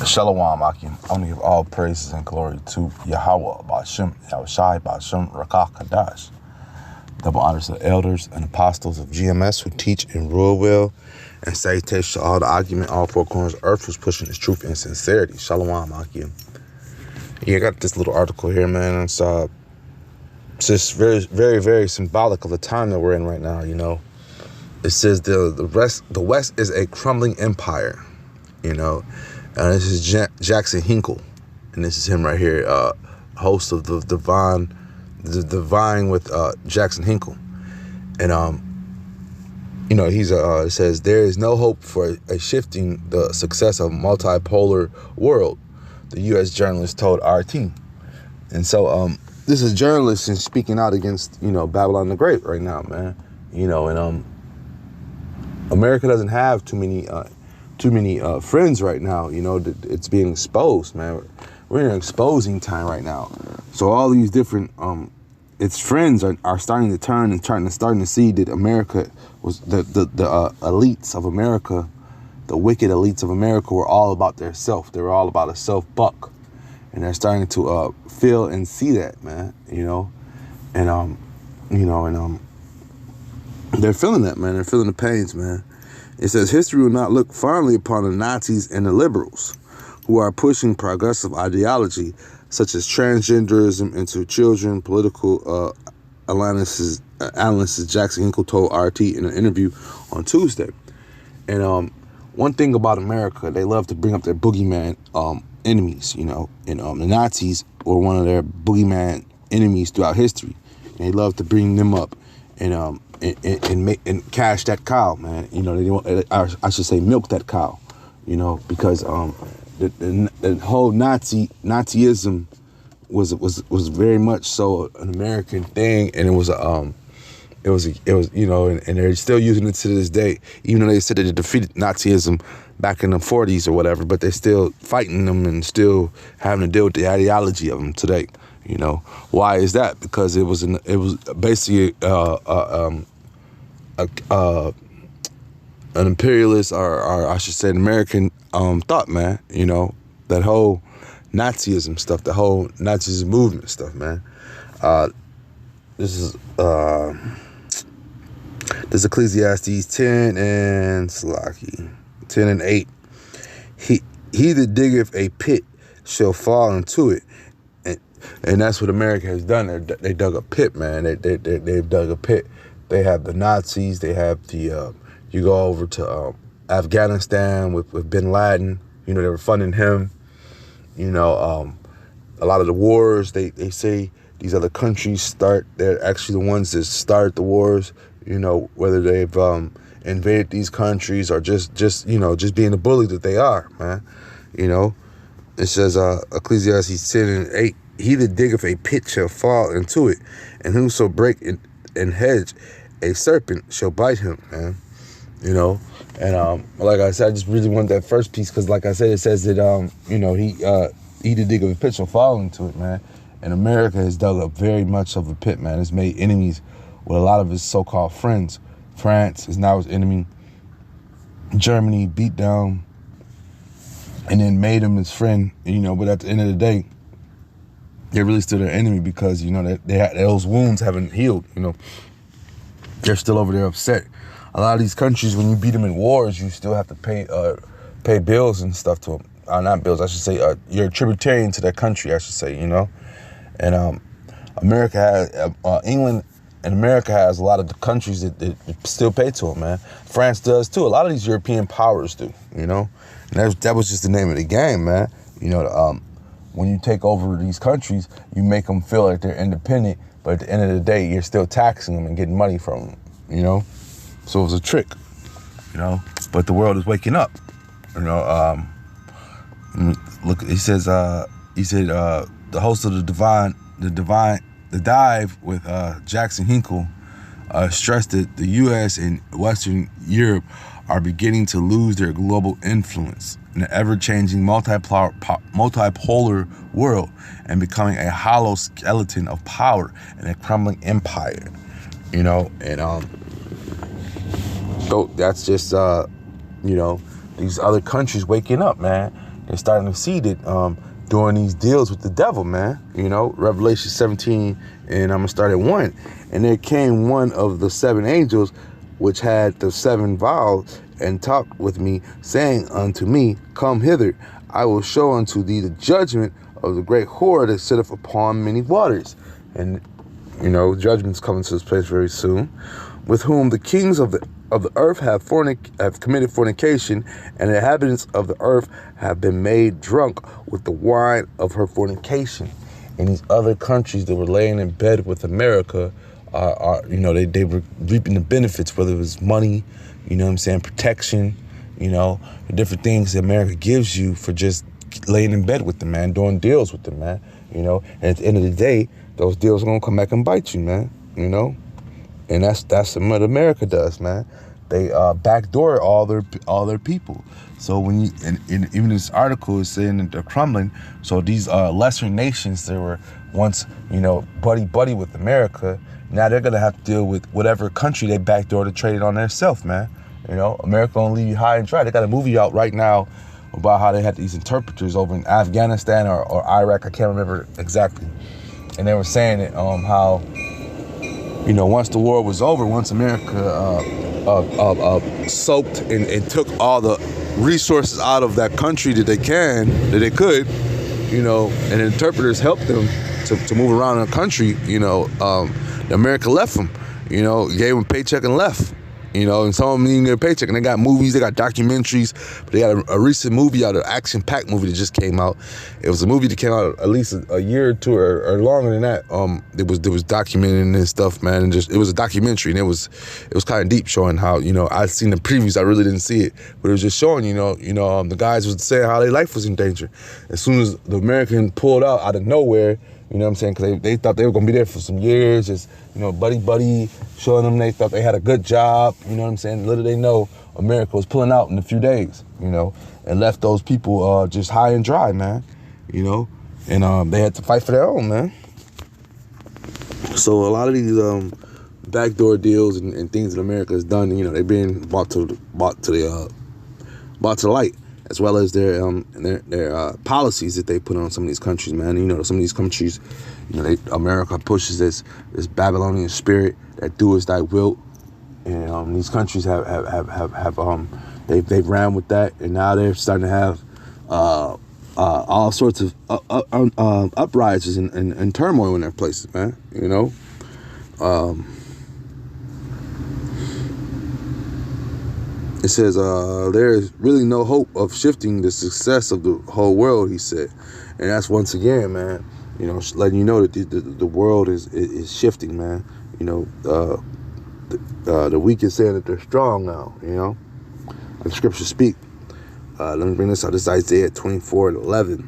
Shalom, Akim. I want to give all praises and glory to Yahweh, Ba'ashem, Yahushai, Ba'ashem, Rakah, Kadash. Double honors to the elders and apostles of GMS who teach and rule well. And salutation to all the argument, all four corners of earth who's pushing his truth and sincerity. Shalom, Akim. Yeah, I got this little article here, man. It's just very, very, very symbolic of the time that we're in right now, you know. It says the West is a crumbling empire, you know. This is Jackson Hinkle, and this is him right here, host of the Divine with Jackson Hinkle, and you know, it says there is no hope for a shifting the success of multipolar world, the U.S. journalist told RT, and so this is a journalist and speaking out against, you know, Babylon the Great right now, man, you know, and America doesn't have too many friends right now. You know, it's being exposed, man. We're in an exposing time right now. So all these different its friends are starting to turn and starting to see that America was the elites of America, the wicked elites of America were all about their self. They were all about a self buck, and they're starting to feel and see that, man. You know, and they're feeling that, man. They're feeling the pains, man. It says history will not look fondly upon the Nazis and the liberals who are pushing progressive ideology such as transgenderism into children. Political analyst Jackson Hinkle told RT in an interview on Tuesday. And one thing about America, they love to bring up their boogeyman enemies, you know, and the Nazis were one of their boogeyman enemies throughout history. And they love to bring them up and cash that cow, man. You know, I should say milk that cow, you know, because the whole Nazism was very much so an American thing, and it was you know, and they're still using it to this day, even though they said that they defeated Nazism back in the 40s or whatever, but they're still fighting them and still having to deal with the ideology of them today. You know, why is that? Because it was basically an imperialist, or I should say an American thought, man. You know, that whole Nazism stuff, the whole Nazism movement stuff, man. This is Ecclesiastes 10 and 8. He that diggeth a pit shall fall into it. And that's what America has done. They dug a pit, man. They've dug a pit. They have the Nazis. They have the, you go over to Afghanistan with bin Laden. You know, they were funding him. You know, a lot of the wars, they say these other countries they're actually the ones that start the wars. You know, whether they've invaded these countries or just you know, just being the bully that they are, man. You know, it says Ecclesiastes 10 and 8. He that diggeth a pit shall fall into it, and whoso break and hedge a serpent shall bite him, man. You know, and like I said, I just really want that first piece because, like I said, it says that you know, he that diggeth a pit shall fall into it, man. And America has dug up very much of a pit, man. It's made enemies with a lot of his so-called friends. France is now his enemy. Germany beat down and then made him his friend. You know, but at the end of the day, they're really still their enemy because, you know, those wounds haven't healed, you know. They're still over there upset. A lot of these countries, when you beat them in wars, you still have to pay bills and stuff to them. Not bills, I should say. You're a tributarian to that country, I should say, you know. And America has, England and America has a lot of the countries that still pay to them, man. France does too. A lot of these European powers do, you know. And that was just the name of the game, man. You know, when you take over these countries, you make them feel like they're independent, but at the end of the day, you're still taxing them and getting money from them, you know? So it was a trick, you know? But the world is waking up, you know? Look, he said, the host of the Dive with Jackson Hinkle stressed that the U.S. and Western Europe are beginning to lose their global influence in an ever-changing multipolar world and becoming a hollow skeleton of power and a crumbling empire, you know. And so that's just you know, these other countries waking up, man. They're starting to see that doing these deals with the devil, man. You know, Revelation 17, and I'm going to start at 1. And there came one of the 7 angels, which had the 7 vials, and talked with me, saying unto me, Come hither, I will show unto thee the judgment of the great whore that sitteth upon many waters. And, you know, judgment's coming to this place very soon, with whom the kings of the earth have committed fornication, and the inhabitants of the earth have been made drunk with the wine of her fornication. And these other countries that were laying in bed with America are you know, they were reaping the benefits, whether it was money, you know what I'm saying, protection, you know, the different things that America gives you for just laying in bed with them, man, doing deals with them, man, you know. And at the end of the day, those deals are gonna come back and bite you, man, you know. And that's what America does, man. They backdoor all their people. So when you and even this article is saying that they're crumbling. So these lesser nations that were once, you know, buddy with America, now they're gonna have to deal with whatever country they backdoor to trade it on themselves, man. You know, America gonna leave you high and dry. They got a movie out right now about how they had these interpreters over in Afghanistan or Iraq. I can't remember exactly. And they were saying that how, you know, once the war was over, once America soaked and took all the resources out of that country that they could, you know, and interpreters helped them to move around in the country, you know, America left them, you know, gave them a paycheck and left. You know, and some of them didn't get a paycheck. And they got movies, they got documentaries. But they got a recent movie out, an action-packed movie that just came out. It was a movie that came out at least a year or two or longer than that. It was documenting and stuff, man. And it was a documentary, and it was kind of deep, showing how, you know, I'd seen the previews, I really didn't see it, but it was just showing, the guys was saying how their life was in danger. As soon as the American pulled out of nowhere, you know what I'm saying? Because they thought they were going to be there for some years, just, you know, buddy, showing them they thought they had a good job, you know what I'm saying? Little they know, America was pulling out in a few days, you know, and left those people just high and dry, man, you know? And they had to fight for their own, man. So a lot of these backdoor deals and things that America has done, you know, they're being brought to the light, as well as their policies that they put on some of these countries, man. You know, some of these countries, you know, America pushes this Babylonian spirit that do as thy will, and these countries have they've ran with that, and now they're starting to have all sorts of uprisings and turmoil in their places, man. You know. It says, there is really no hope of shifting the success of the whole world, he said. And that's once again, man, you know, letting you know that the world is shifting, man. You know, the weak is saying that they're strong now, you know. And the scriptures speak. Let me bring this out. This is Isaiah 24:11.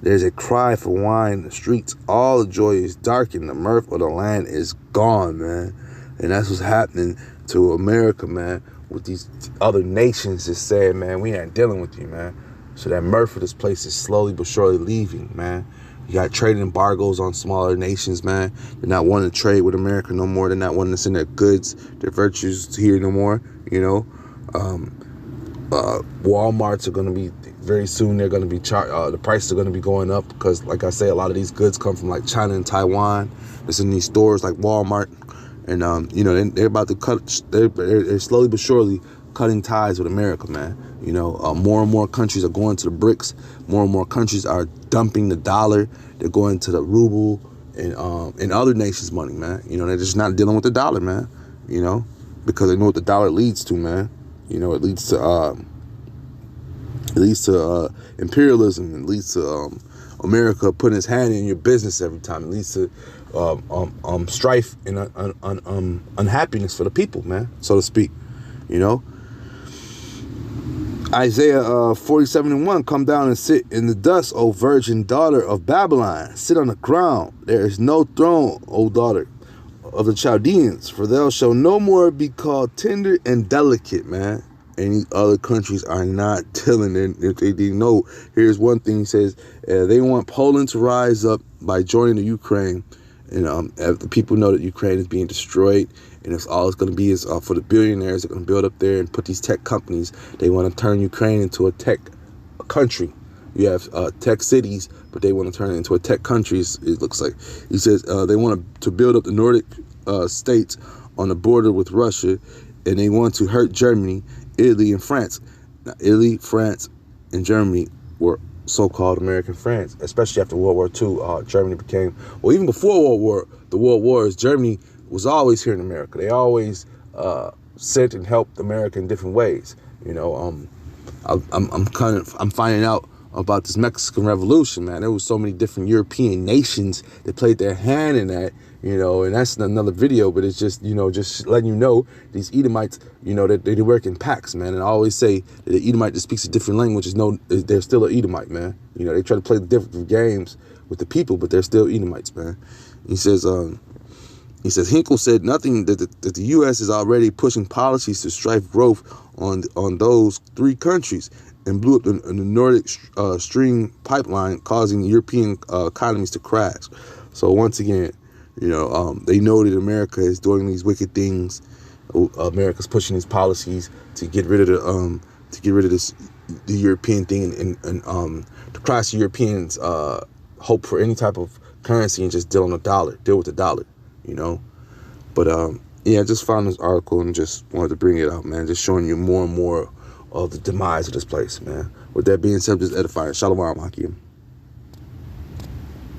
There's a cry for wine in the streets. All the joy is darkened. The mirth of the land is gone, man. And that's what's happening to America, man. With these other nations that said, man, we ain't dealing with you, man. So that mirth of this place is slowly but surely leaving, man. You got trade embargoes on smaller nations, man. They're not wanting to trade with America no more. They're not wanting to send their goods, their virtues here no more, you know. Walmarts are going to be, very soon, they're going to be, the prices are going to be going up because, like I say, a lot of these goods come from, like, China and Taiwan. It's in these stores like Walmart. And, you know, they're about to cut, they're slowly but surely cutting ties with America, man. You know, more and more countries are going to the BRICS. More and more countries are dumping the dollar. They're going to the ruble and other nations' money, man. You know, they're just not dealing with the dollar, man. You know, because they know what the dollar leads to, man. You know, it leads to imperialism. It leads to America putting its hand in your business every time. It leads to strife and unhappiness for the people, man, so to speak. You know, Isaiah 40:71, come down and sit in the dust, O virgin daughter of Babylon. Sit on the ground. There is no throne, O daughter of the Chaldeans, for thou shalt no more be called tender and delicate, man. Any other countries are not telling them if they didn't know. Here's one thing he says: they want Poland to rise up by joining the Ukraine. And if the people know that Ukraine is being destroyed, and it's all it's going to be is for the billionaires that are going to build up there and put these tech companies. They want to turn Ukraine into a tech country. You have tech cities, but they want to turn it into a tech country, it looks like. He says they want to build up the Nordic states on the border with Russia, and they want to hurt Germany, Italy, and France. Now, Italy, France, and Germany were so-called American friends, especially after World War II. Germany became, well, even before the World Wars, Germany was always here in America. They always sent and helped America in different ways. You know, I'm finding out about this Mexican Revolution, man. There was so many different European nations that played their hand in that, you know, and that's another video, but it's just, you know, just letting you know these Edomites, you know, that they work in packs, man. And I always say that the Edomite that speaks a different language they're still an Edomite, man. You know, they try to play the different games with the people, but they're still Edomites, man. He says, Hinkle said nothing that the U.S. is already pushing policies to strive growth on those three countries, and blew up the Nordic Stream pipeline, causing European economies to crash. So once again, you know, they know that America is doing these wicked things. America's pushing these policies to get rid of the European thing, and to crash the Europeans' hope for any type of currency and just deal with the dollar, you know. But yeah, I just found this article and just wanted to bring it out, man. Just showing you more and more of the demise of this place, man. With that being said, just edifying. Shalom, Hakim.